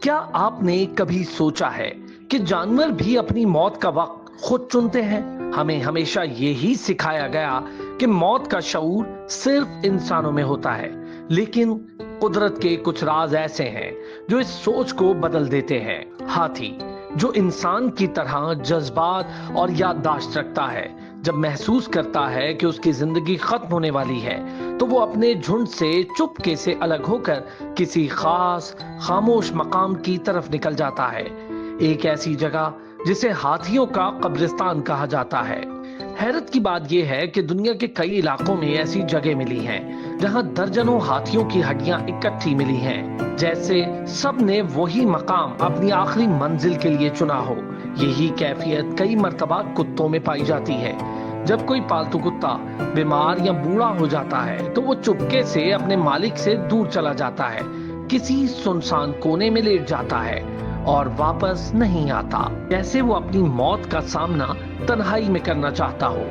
क्या आपने कभी सोचा है कि जानवर भी अपनी मौत का वक्त खुद चुनते हैं? हमें हमेशा यही सिखाया गया कि मौत का शऊर सिर्फ इंसानों में होता है, लेकिन कुदरत के कुछ राज ऐसे हैं जो इस सोच को बदल देते हैं। हाथी, जो इंसान की तरह जज्बात और याददाश्त रखता है, जब महसूस करता है कि उसकी जिंदगी खत्म होने वाली है, तो वो अपने झुंड से चुपके से अलग होकर किसी खास खामोश मकाम की तरफ निकल जाता है। एक ऐसी जगह जिसे हाथियों का कब्रिस्तान कहा जाता है। हैरत की बात यह है कि दुनिया के कई इलाकों में ऐसी जगह मिली हैं जहां दर्जनों हाथियों की हड्डियां इकट्ठी मिली हैं, जैसे सब ने वही मकाम अपनी आखिरी मंजिल के लिए चुना हो। यही कैफियत कई मर्तबा कुत्तों में पाई जाती है। जब कोई पालतू कुत्ता बीमार या बूढ़ा हो जाता है तो वो चुपके से अपने मालिक से दूर चला जाता है, किसी सुनसान कोने में लेट जाता है और वापस नहीं आता, जैसे वो अपनी मौत का सामना तन्हाई में करना चाहता हो।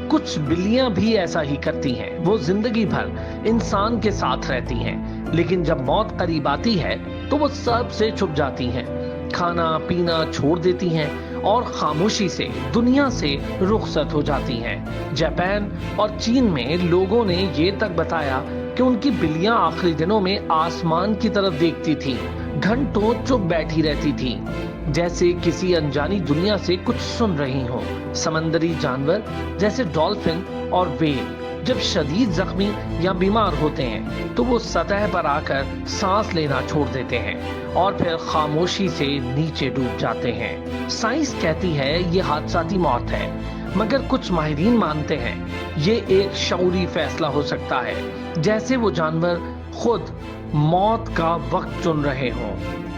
कुछ बिल्लियां भी ऐसा ही करती हैं। वो जिंदगी भर इंसान के साथ रहती हैं, लेकिन जब मौत करीब आती है तो वो सबसे छुप जाती हैं, खाना पीना छोड़ देती हैं और खामोशी से दुनिया से रुखसत हो जाती हैं। जापान और चीन में लोगों ने ये तक बताया कि उनकी बिल्लियां आखिरी दिनों में आसमान की तरफ देखती थीं, घंटों चुप बैठी रहती थीं, जैसे किसी अनजानी दुनिया से कुछ सुन रही हो। समंदरी जानवर जैसे डॉल्फिन और व्हेल जब शदीद जख्मी या बीमार होते हैं तो वो सतह पर आकर सांस लेना छोड़ देते हैं और फिर खामोशी से नीचे डूब जाते हैं। साइंस कहती है ये हादसाती मौत है, मगर कुछ माहिरीन मानते हैं ये एक शऊरी फैसला हो सकता है, जैसे वो जानवर खुद मौत का वक्त चुन रहे हों।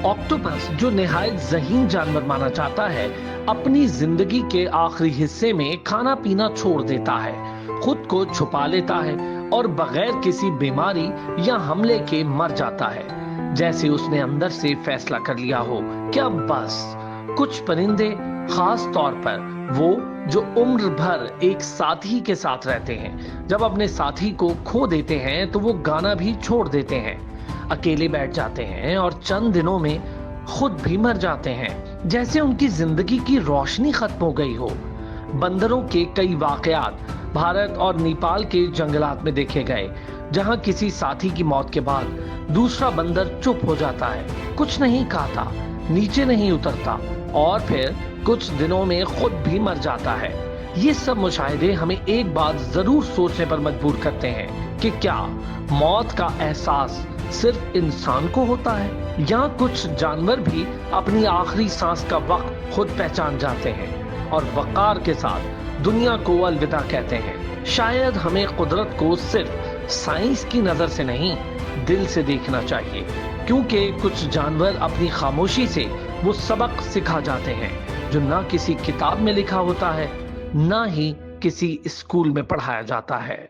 ऑक्टोपस, जो निहायत ज़हीन जानवर माना जाता है, अपनी जिंदगी के आखिरी हिस्से में खाना पीना छोड़ देता है, खुद को छुपा लेता है और बगैर किसी बीमारी या हमले के मर जाता है, जैसे उसने अंदर से फैसला कर लिया हो कि अब बस। कुछ परिंदे, खास तौर पर वो जो उम्र भर एक साथी के साथ रहते हैं, जब अपने साथी को खो देते हैं तो वो गाना भी छोड़ देते हैं, अकेले बैठ जाते हैं और चंद दिनों में खुद भी मर जाते हैं, जैसे उनकी जिंदगी की रोशनी खत्म हो गई हो। बंदरों के कई वाकयात भारत और नेपाल के जंगलात में देखे गए, जहां किसी साथी की मौत के बाद दूसरा बंदर चुप हो जाता है, कुछ नहीं खाता, नीचे नहीं उतरता और फिर कुछ दिनों में खुद भी मर जाता है। ये सब मुशाहिदे हमें एक बात जरूर सोचने पर मजबूर करते हैं कि क्या मौत का एहसास सिर्फ इंसान को होता है, या कुछ जानवर भी अपनी आखिरी सांस का वक्त खुद पहचान जाते हैं और वकार के साथ दुनिया को अलविदा कहते हैं। शायद हमें कुदरत को सिर्फ साइंस की नजर से नहीं, दिल से देखना चाहिए, क्योंकि कुछ जानवर अपनी खामोशी से वो सबक सिखा जाते हैं जो ना किसी किताब में लिखा होता है, ना ही किसी स्कूल में पढ़ाया जाता है।